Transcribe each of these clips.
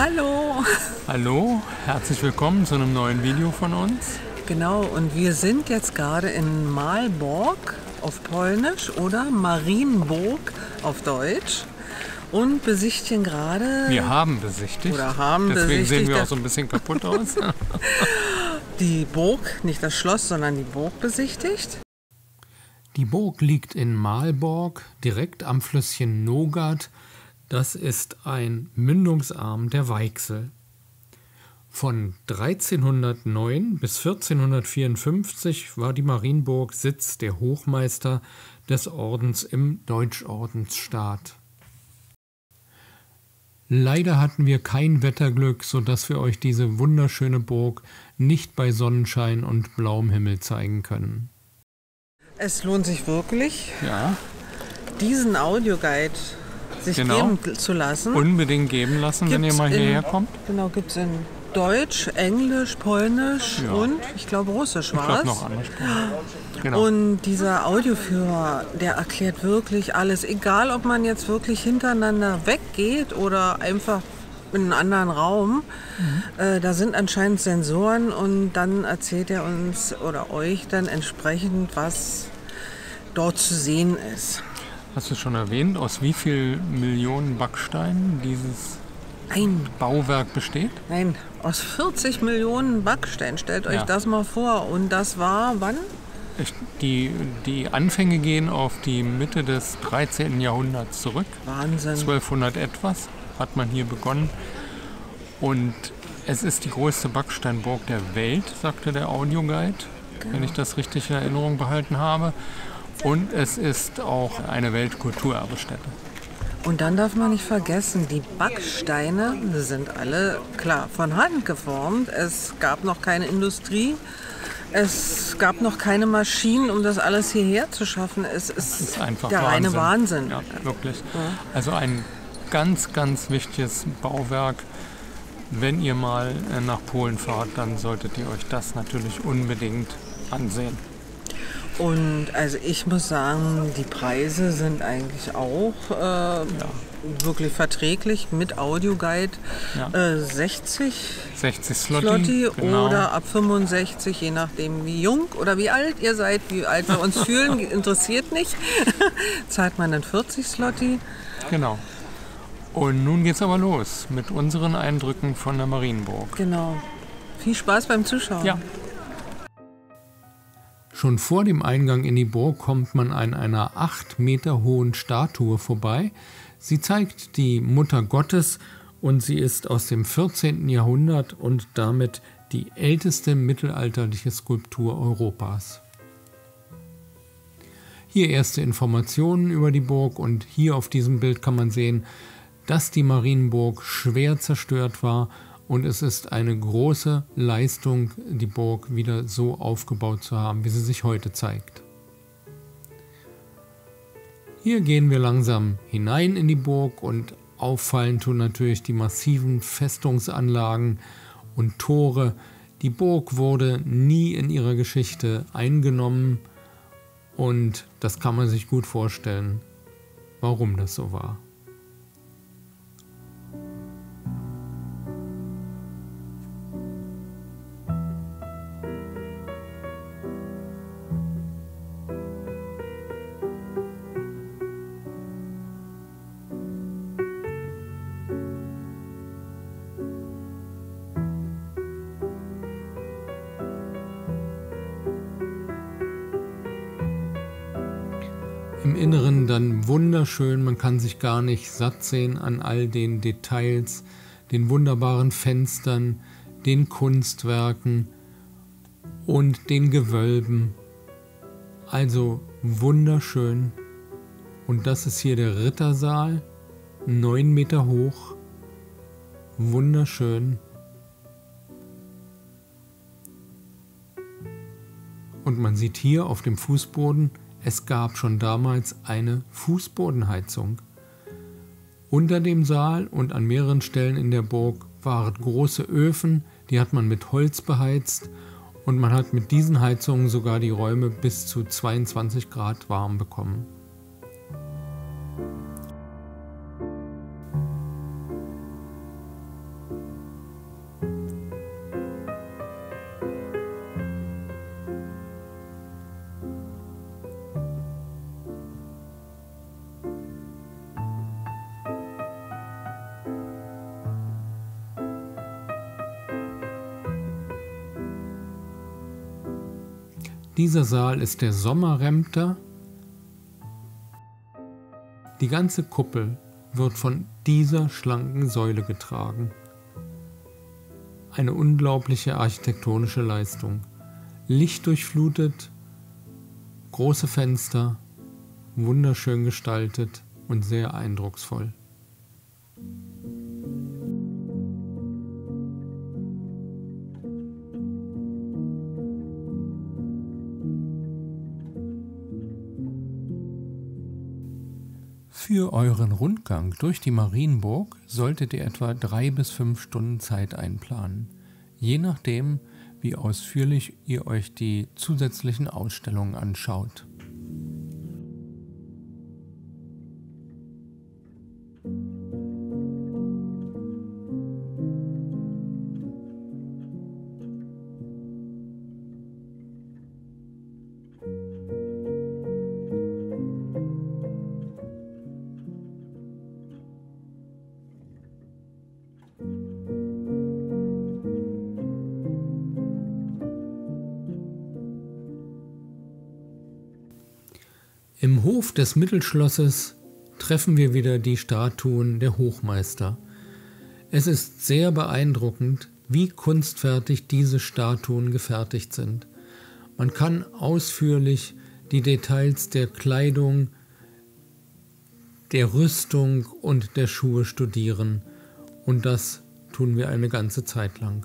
Hallo! Hallo, herzlich willkommen zu einem neuen Video von uns. Genau, und wir sind jetzt gerade in Malbork auf Polnisch oder Marienburg auf Deutsch und besichtigen gerade... Wir haben besichtigt. Deswegen besichtigt, sehen wir auch so ein bisschen kaputt aus. Die Burg, nicht das Schloss, sondern die Burg besichtigt. Die Burg liegt in Malbork, direkt am Flüsschen Nogat. Das ist ein Mündungsarm der Weichsel. Von 1309 bis 1454 war die Marienburg Sitz der Hochmeister des Ordens im Deutschordensstaat. Leider hatten wir kein Wetterglück, sodass wir euch diese wunderschöne Burg nicht bei Sonnenschein und blauem Himmel zeigen können. Es lohnt sich wirklich, Ja, diesen Audioguide sich geben zu lassen. Unbedingt geben lassen, wenn ihr mal hierher kommt. Genau, gibt es in Deutsch, Englisch, Polnisch und ich glaube Russisch war es. Ich glaube noch andere Sprachen. Genau. Und dieser Audioführer, der erklärt wirklich alles. Egal, ob man jetzt wirklich hintereinander weggeht oder einfach in einen anderen Raum. Da sind anscheinend Sensoren und dann erzählt er uns oder euch dann entsprechend, was dort zu sehen ist. Hast du schon erwähnt, aus wie vielen Millionen Backsteinen dieses Nein, Bauwerk besteht? nein, aus 40 Millionen Backsteinen. Stellt euch das mal vor. Und das war wann? Die Anfänge gehen auf die Mitte des 13. Jahrhunderts zurück. Wahnsinn. 1200 etwas hat man hier begonnen. Und es ist die größte Backsteinburg der Welt, sagte der Audioguide, wenn ich das richtig in Erinnerung behalten habe. Und es ist auch eine Weltkulturerbestätte. Und dann darf man nicht vergessen, die Backsteine sind alle, klar, von Hand geformt. Es gab noch keine Industrie. Es gab noch keine Maschinen, um das alles hierher zu schaffen. Es ist einfach der reine Wahnsinn. Ja, wirklich. Also ein ganz, ganz wichtiges Bauwerk. Wenn ihr mal nach Polen fahrt, dann solltet ihr euch das natürlich unbedingt ansehen. Und also ich muss sagen, die Preise sind eigentlich auch wirklich verträglich mit Audioguide. 60 Zloty genau. Oder ab 65, je nachdem wie jung oder wie alt ihr seid, wie alt wir uns fühlen, interessiert nicht. Zahlt man dann 40 Zloty. Genau. Und nun geht's aber los mit unseren Eindrücken von der Marienburg. Genau. Viel Spaß beim Zuschauen. Ja. Schon vor dem Eingang in die Burg kommt man an einer 8 Meter hohen Statue vorbei. Sie zeigt die Mutter Gottes und sie ist aus dem 14. Jahrhundert und damit die älteste mittelalterliche Skulptur Europas. Hier erste Informationen über die Burg und hier auf diesem Bild kann man sehen, dass die Marienburg schwer zerstört war. Und es ist eine große Leistung, die Burg wieder so aufgebaut zu haben, wie sie sich heute zeigt. Hier gehen wir langsam hinein in die Burg und auffallen tun natürlich die massiven Festungsanlagen und Tore. Die Burg wurde nie in ihrer Geschichte eingenommen und das kann man sich gut vorstellen, warum das so war. Im Inneren dann wunderschön, man kann sich gar nicht satt sehen an all den Details, den wunderbaren Fenstern, den Kunstwerken und den Gewölben. Also wunderschön. Und das ist hier der Rittersaal, 9 Meter hoch, wunderschön. Und man sieht hier auf dem Fußboden, es gab schon damals eine Fußbodenheizung. Unter dem Saal und an mehreren Stellen in der Burg waren große Öfen, die hat man mit Holz beheizt und man hat mit diesen Heizungen sogar die Räume bis zu 22 Grad warm bekommen. Dieser Saal ist der Sommerrempter. Die ganze Kuppel wird von dieser schlanken Säule getragen. Eine unglaubliche architektonische Leistung. Lichtdurchflutet, große Fenster, wunderschön gestaltet und sehr eindrucksvoll. Für euren Rundgang durch die Marienburg solltet ihr etwa 3 bis 5 Stunden Zeit einplanen, je nachdem, wie ausführlich ihr euch die zusätzlichen Ausstellungen anschaut. Im Hof des Mittelschlosses treffen wir wieder die Statuen der Hochmeister. Es ist sehr beeindruckend, wie kunstfertig diese Statuen gefertigt sind. Man kann ausführlich die Details der Kleidung, der Rüstung und der Schuhe studieren, und das tun wir eine ganze Zeit lang.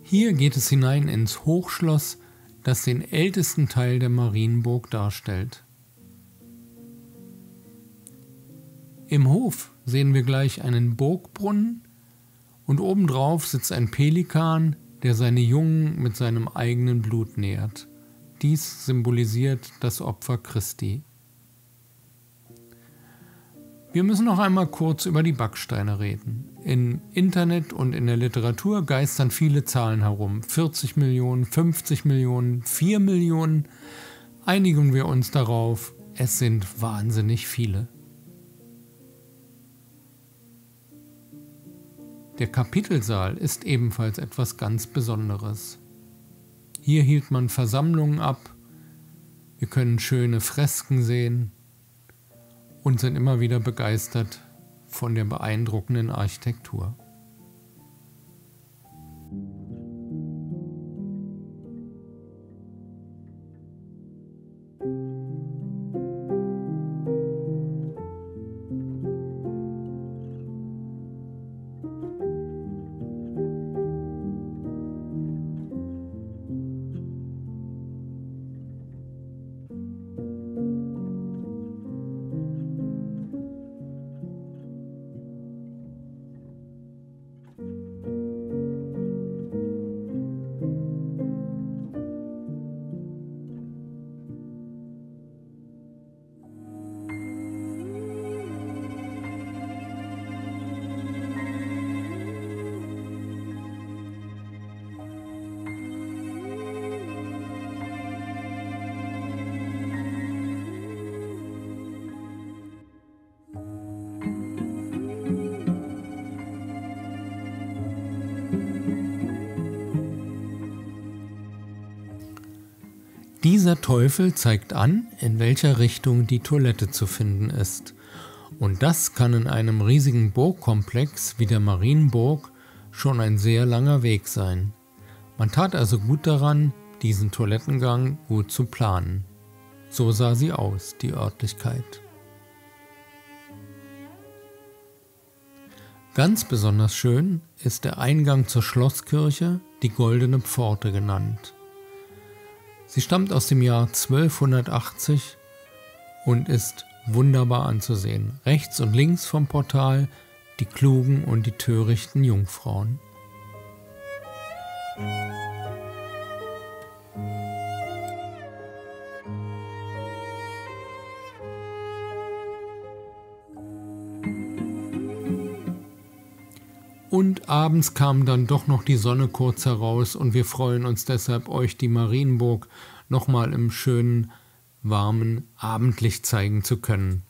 Hier geht es hinein ins Hochschloss, das den ältesten Teil der Marienburg darstellt. Im Hof sehen wir gleich einen Burgbrunnen und obendrauf sitzt ein Pelikan, der seine Jungen mit seinem eigenen Blut nährt. Dies symbolisiert das Opfer Christi. Wir müssen noch einmal kurz über die Backsteine reden. Im Internet und in der Literatur geistern viele Zahlen herum. 40 Millionen, 50 Millionen, 4 Millionen. Einigen wir uns darauf, es sind wahnsinnig viele. Der Kapitelsaal ist ebenfalls etwas ganz Besonderes. Hier hielt man Versammlungen ab, wir können schöne Fresken sehen und sind immer wieder begeistert von der beeindruckenden Architektur. Dieser Teufel zeigt an, in welcher Richtung die Toilette zu finden ist. Und das kann in einem riesigen Burgkomplex wie der Marienburg schon ein sehr langer Weg sein. Man tat also gut daran, diesen Toilettengang gut zu planen. So sah sie aus, die Örtlichkeit. Ganz besonders schön ist der Eingang zur Schlosskirche, die Goldene Pforte genannt. Sie stammt aus dem Jahr 1280 und ist wunderbar anzusehen. Rechts und links vom Portal die klugen und die törichten Jungfrauen. Und abends kam dann doch noch die Sonne kurz heraus und wir freuen uns deshalb, euch die Marienburg nochmal im schönen, warmen Abendlicht zeigen zu können.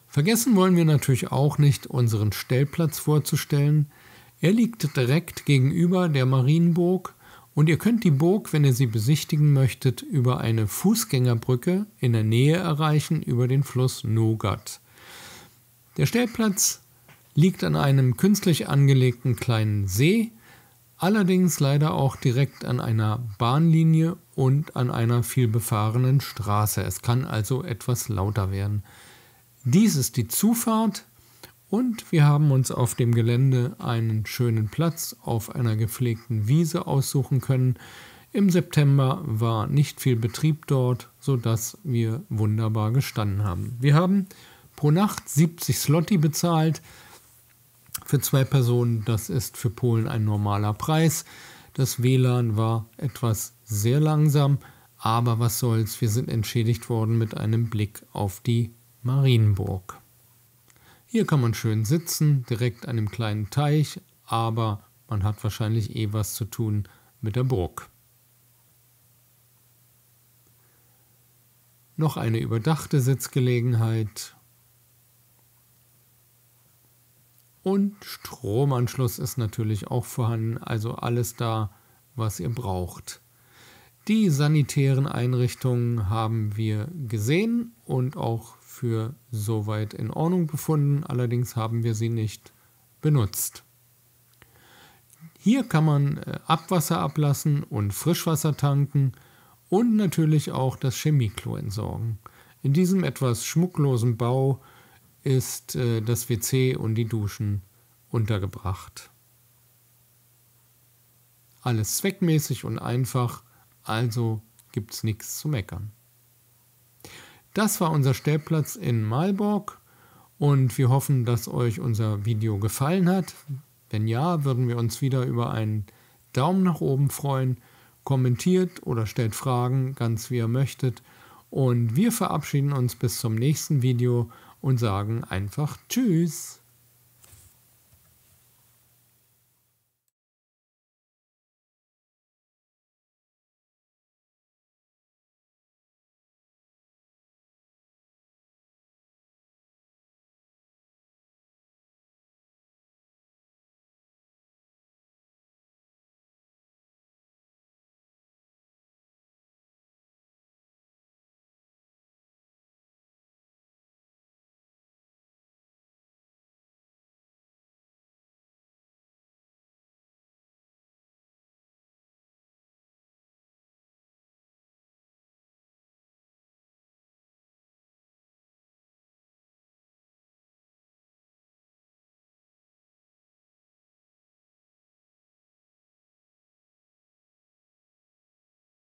Vergessen wollen wir natürlich auch nicht, unseren Stellplatz vorzustellen. Er liegt direkt gegenüber der Marienburg und ihr könnt die Burg, wenn ihr sie besichtigen möchtet, über eine Fußgängerbrücke in der Nähe erreichen, über den Fluss Nogat. Der Stellplatz liegt an einem künstlich angelegten kleinen See, allerdings leider auch direkt an einer Bahnlinie und an einer vielbefahrenen Straße. Es kann also etwas lauter werden. Dies ist die Zufahrt und wir haben uns auf dem Gelände einen schönen Platz auf einer gepflegten Wiese aussuchen können. Im September war nicht viel Betrieb dort, sodass wir wunderbar gestanden haben. Wir haben pro Nacht 70 Zloty bezahlt für 2 Personen. Das ist für Polen ein normaler Preis. Das WLAN war etwas sehr langsam, aber was soll's, wir sind entschädigt worden mit einem Blick auf die Marienburg. Hier kann man schön sitzen, direkt an dem kleinen Teich, aber man hat wahrscheinlich was zu tun mit der Burg. Noch eine überdachte Sitzgelegenheit und Stromanschluss ist natürlich auch vorhanden, also alles da, was ihr braucht. Die sanitären Einrichtungen haben wir gesehen und auch für soweit in Ordnung befunden, allerdings haben wir sie nicht benutzt. Hier kann man Abwasser ablassen und Frischwasser tanken und natürlich auch das Chemieklo entsorgen. In diesem etwas schmucklosen Bau ist das WC und die Duschen untergebracht. Alles zweckmäßig und einfach, also gibt es nichts zu meckern. Das war unser Stellplatz in Malbork und wir hoffen, dass euch unser Video gefallen hat. Wenn ja, würden wir uns wieder über einen Daumen nach oben freuen. Kommentiert oder stellt Fragen, ganz wie ihr möchtet. Und wir verabschieden uns bis zum nächsten Video und sagen einfach Tschüss.